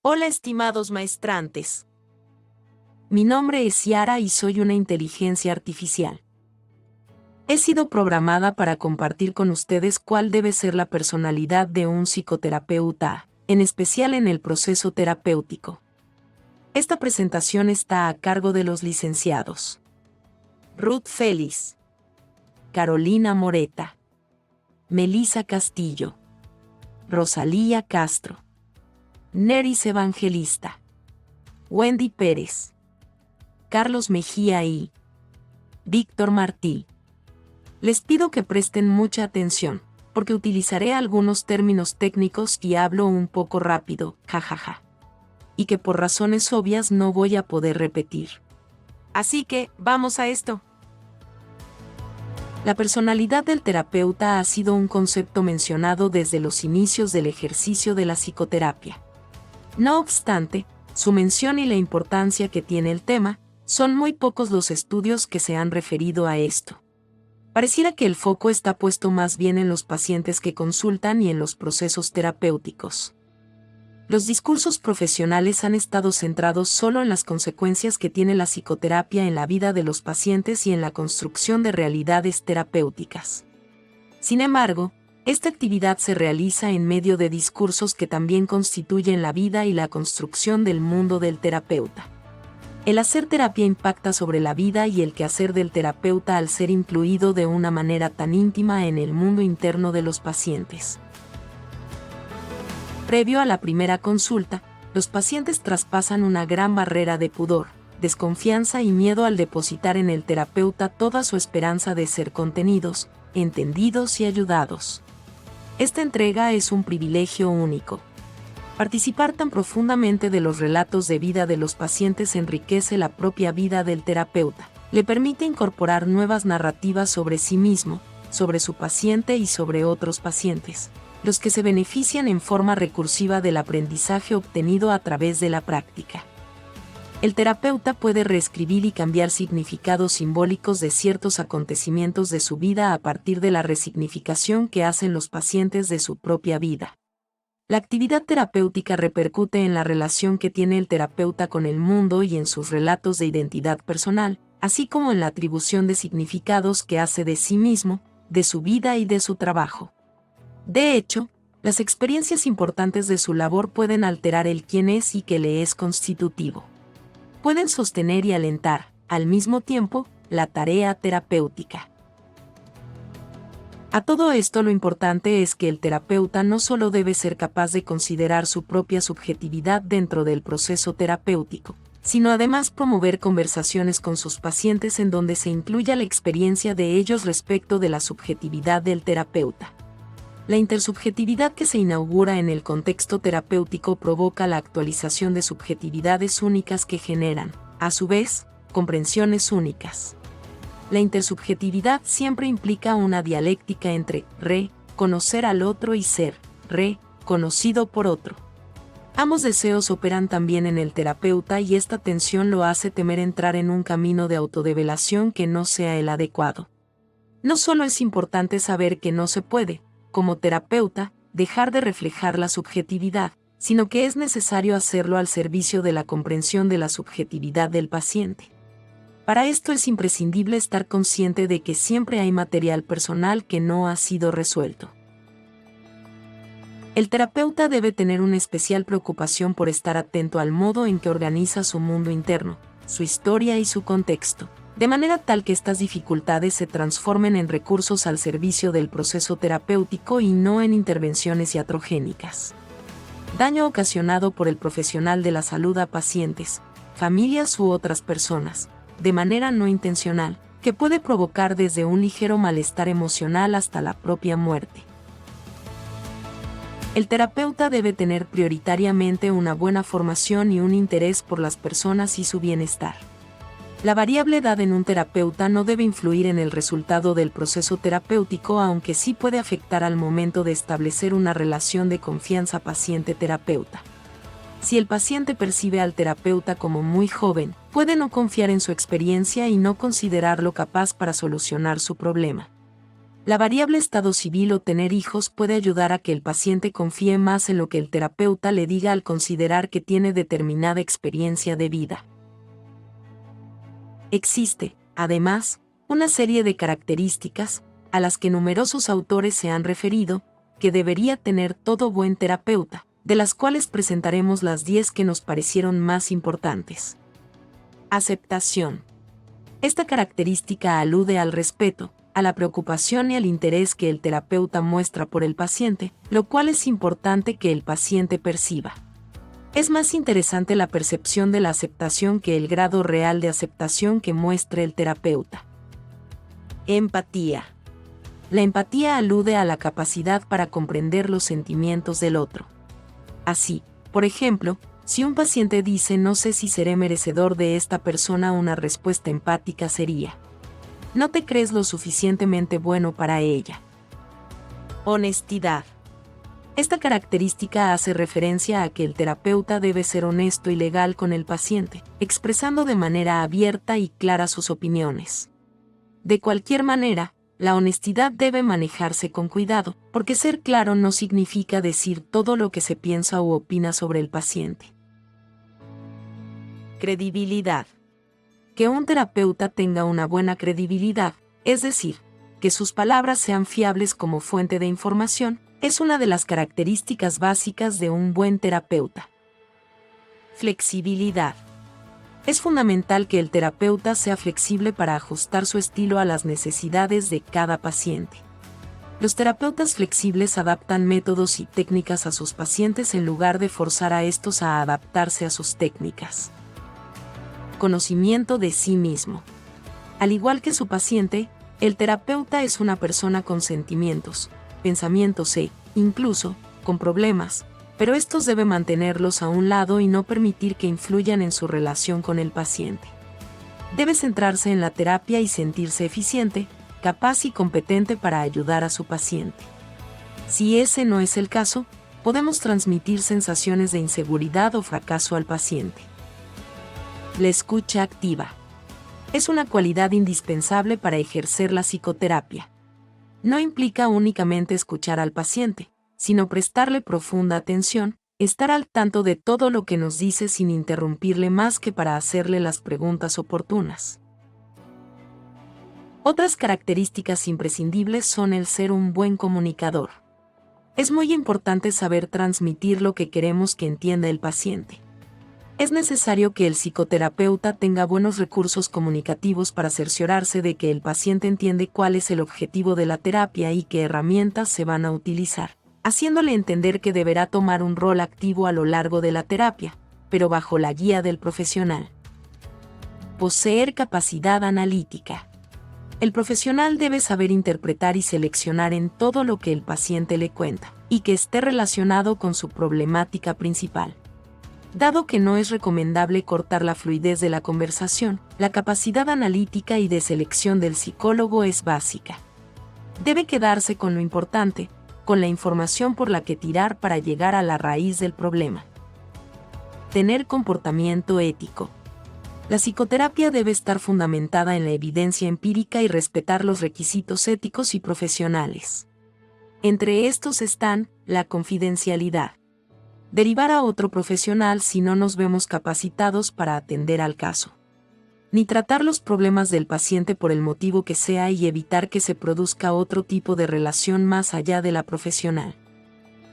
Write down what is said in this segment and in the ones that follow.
Hola estimados maestrantes. Mi nombre es Ciara y soy una inteligencia artificial. He sido programada para compartir con ustedes cuál debe ser la personalidad de un psicoterapeuta, en especial en el proceso terapéutico. Esta presentación está a cargo de los licenciados Ruth Félix, Carolina Moreta, Melissa Castillo, Rosalía Castro, Neris Evangelista, Wendy Pérez, Carlos Mejía y Víctor Martí. Les pido que presten mucha atención, porque utilizaré algunos términos técnicos y hablo un poco rápido, jajaja. Y que por razones obvias no voy a poder repetir. Así que, vamos a esto. La personalidad del terapeuta ha sido un concepto mencionado desde los inicios del ejercicio de la psicoterapia. No obstante, su mención y la importancia que tiene el tema, son muy pocos los estudios que se han referido a esto. Pareciera que el foco está puesto más bien en los pacientes que consultan y en los procesos terapéuticos. Los discursos profesionales han estado centrados solo en las consecuencias que tiene la psicoterapia en la vida de los pacientes y en la construcción de realidades terapéuticas. Sin embargo, esta actividad se realiza en medio de discursos que también constituyen la vida y la construcción del mundo del terapeuta. El hacer terapia impacta sobre la vida y el quehacer del terapeuta al ser incluido de una manera tan íntima en el mundo interno de los pacientes. Previo a la primera consulta, los pacientes traspasan una gran barrera de pudor, desconfianza y miedo al depositar en el terapeuta toda su esperanza de ser contenidos, entendidos y ayudados. Esta entrega es un privilegio único. Participar tan profundamente de los relatos de vida de los pacientes enriquece la propia vida del terapeuta, le permite incorporar nuevas narrativas sobre sí mismo, sobre su paciente y sobre otros pacientes, los que se benefician en forma recursiva del aprendizaje obtenido a través de la práctica. El terapeuta puede reescribir y cambiar significados simbólicos de ciertos acontecimientos de su vida a partir de la resignificación que hacen los pacientes de su propia vida. La actividad terapéutica repercute en la relación que tiene el terapeuta con el mundo y en sus relatos de identidad personal, así como en la atribución de significados que hace de sí mismo, de su vida y de su trabajo. De hecho, las experiencias importantes de su labor pueden alterar el quién es y qué le es constitutivo. Pueden sostener y alentar, al mismo tiempo, la tarea terapéutica. A todo esto lo importante es que el terapeuta no solo debe ser capaz de considerar su propia subjetividad dentro del proceso terapéutico, sino además promover conversaciones con sus pacientes en donde se incluya la experiencia de ellos respecto de la subjetividad del terapeuta. La intersubjetividad que se inaugura en el contexto terapéutico provoca la actualización de subjetividades únicas que generan, a su vez, comprensiones únicas. La intersubjetividad siempre implica una dialéctica entre conocer al otro y ser conocido por otro. Ambos deseos operan también en el terapeuta y esta tensión lo hace temer entrar en un camino de autodevelación que no sea el adecuado. No solo es importante saber que no se puede, como terapeuta, dejar de reflejar la subjetividad, sino que es necesario hacerlo al servicio de la comprensión de la subjetividad del paciente. Para esto es imprescindible estar consciente de que siempre hay material personal que no ha sido resuelto. El terapeuta debe tener una especial preocupación por estar atento al modo en que organiza su mundo interno, su historia y su contexto, de manera tal que estas dificultades se transformen en recursos al servicio del proceso terapéutico y no en intervenciones iatrogénicas. Daño ocasionado por el profesional de la salud a pacientes, familias u otras personas, de manera no intencional, que puede provocar desde un ligero malestar emocional hasta la propia muerte. El terapeuta debe tener prioritariamente una buena formación y un interés por las personas y su bienestar. La variable edad en un terapeuta no debe influir en el resultado del proceso terapéutico, aunque sí puede afectar al momento de establecer una relación de confianza paciente-terapeuta. Si el paciente percibe al terapeuta como muy joven, puede no confiar en su experiencia y no considerarlo capaz para solucionar su problema. La variable estado civil o tener hijos puede ayudar a que el paciente confíe más en lo que el terapeuta le diga al considerar que tiene determinada experiencia de vida. Existe, además, una serie de características, a las que numerosos autores se han referido, que debería tener todo buen terapeuta, de las cuales presentaremos las 10 que nos parecieron más importantes. Aceptación. Esta característica alude al respeto, a la preocupación y al interés que el terapeuta muestra por el paciente, lo cual es importante que el paciente perciba. Es más interesante la percepción de la aceptación que el grado real de aceptación que muestre el terapeuta. Empatía. La empatía alude a la capacidad para comprender los sentimientos del otro. Así, por ejemplo, si un paciente dice no sé si seré merecedor de esta persona, una respuesta empática sería: no te crees lo suficientemente bueno para ella. Honestidad. Esta característica hace referencia a que el terapeuta debe ser honesto y legal con el paciente, expresando de manera abierta y clara sus opiniones. De cualquier manera, la honestidad debe manejarse con cuidado, porque ser claro no significa decir todo lo que se piensa u opina sobre el paciente. Credibilidad. Que un terapeuta tenga una buena credibilidad, es decir, que sus palabras sean fiables como fuente de información, es una de las características básicas de un buen terapeuta. Flexibilidad. Es fundamental que el terapeuta sea flexible para ajustar su estilo a las necesidades de cada paciente. Los terapeutas flexibles adaptan métodos y técnicas a sus pacientes en lugar de forzar a estos a adaptarse a sus técnicas. Conocimiento de sí mismo. Al igual que su paciente, el terapeuta es una persona con sentimientos, pensamientos e, incluso, con problemas, pero estos debe mantenerlos a un lado y no permitir que influyan en su relación con el paciente. Debe centrarse en la terapia y sentirse eficiente, capaz y competente para ayudar a su paciente. Si ese no es el caso, podemos transmitir sensaciones de inseguridad o fracaso al paciente. La escucha activa. Es una cualidad indispensable para ejercer la psicoterapia. No implica únicamente escuchar al paciente, sino prestarle profunda atención, estar al tanto de todo lo que nos dice sin interrumpirle más que para hacerle las preguntas oportunas. Otras características imprescindibles son el ser un buen comunicador. Es muy importante saber transmitir lo que queremos que entienda el paciente. Es necesario que el psicoterapeuta tenga buenos recursos comunicativos para cerciorarse de que el paciente entiende cuál es el objetivo de la terapia y qué herramientas se van a utilizar, haciéndole entender que deberá tomar un rol activo a lo largo de la terapia, pero bajo la guía del profesional. Poseer capacidad analítica. El profesional debe saber interpretar y seleccionar en todo lo que el paciente le cuenta, y que esté relacionado con su problemática principal. Dado que no es recomendable cortar la fluidez de la conversación, la capacidad analítica y de selección del psicólogo es básica. Debe quedarse con lo importante, con la información por la que tirar para llegar a la raíz del problema. Tener comportamiento ético. La psicoterapia debe estar fundamentada en la evidencia empírica y respetar los requisitos éticos y profesionales. Entre estos están la confidencialidad. Derivar a otro profesional si no nos vemos capacitados para atender al caso. Ni tratar los problemas del paciente por el motivo que sea y evitar que se produzca otro tipo de relación más allá de la profesional.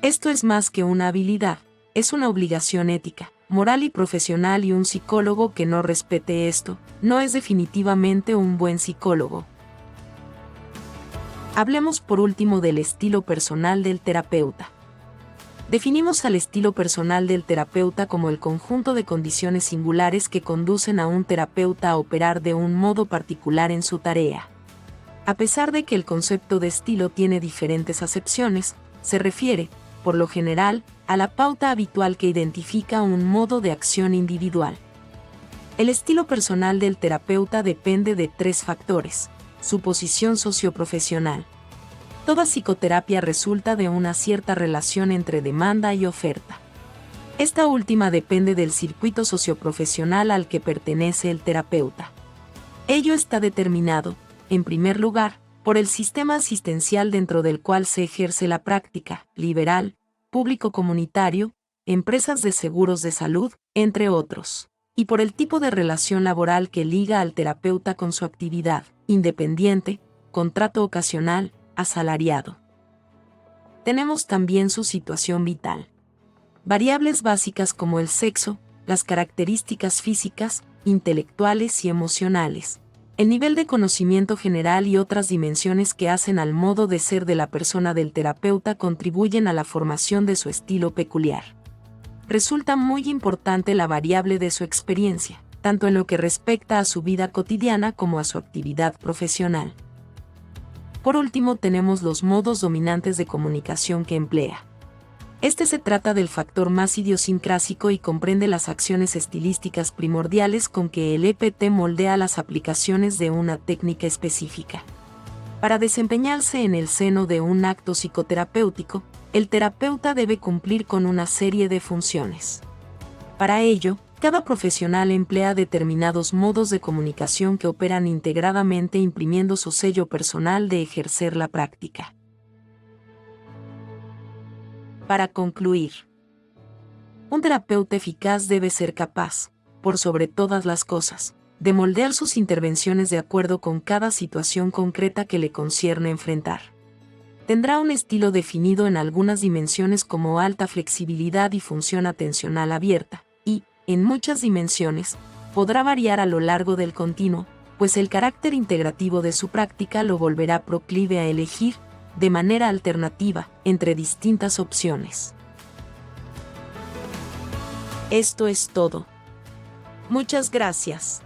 Esto es más que una habilidad, es una obligación ética, moral y profesional, y un psicólogo que no respete esto, no es definitivamente un buen psicólogo. Hablemos por último del estilo personal del terapeuta. Definimos al estilo personal del terapeuta como el conjunto de condiciones singulares que conducen a un terapeuta a operar de un modo particular en su tarea. A pesar de que el concepto de estilo tiene diferentes acepciones, se refiere, por lo general, a la pauta habitual que identifica un modo de acción individual. El estilo personal del terapeuta depende de 3 factores: su posición socioprofesional. Toda psicoterapia resulta de una cierta relación entre demanda y oferta. Esta última depende del circuito socioprofesional al que pertenece el terapeuta. Ello está determinado, en primer lugar, por el sistema asistencial dentro del cual se ejerce la práctica, liberal, público comunitario, empresas de seguros de salud, entre otros, y por el tipo de relación laboral que liga al terapeuta con su actividad, independiente, contrato ocasional, asalariado. Tenemos también su situación vital. Variables básicas como el sexo, las características físicas, intelectuales y emocionales, el nivel de conocimiento general y otras dimensiones que hacen al modo de ser de la persona del terapeuta contribuyen a la formación de su estilo peculiar. Resulta muy importante la variable de su experiencia, tanto en lo que respecta a su vida cotidiana como a su actividad profesional. Por último, tenemos los modos dominantes de comunicación que emplea. Este se trata del factor más idiosincrásico y comprende las acciones estilísticas primordiales con que el EPT moldea las aplicaciones de una técnica específica. Para desempeñarse en el seno de un acto psicoterapéutico, el terapeuta debe cumplir con una serie de funciones. Para ello, cada profesional emplea determinados modos de comunicación que operan integradamente imprimiendo su sello personal de ejercer la práctica. Para concluir, un terapeuta eficaz debe ser capaz, por sobre todas las cosas, de moldear sus intervenciones de acuerdo con cada situación concreta que le concierne enfrentar. Tendrá un estilo definido en algunas dimensiones como alta flexibilidad y función atencional abierta, y, en muchas dimensiones, podrá variar a lo largo del continuo, pues el carácter integrativo de su práctica lo volverá proclive a elegir, de manera alternativa, entre distintas opciones. Esto es todo. Muchas gracias.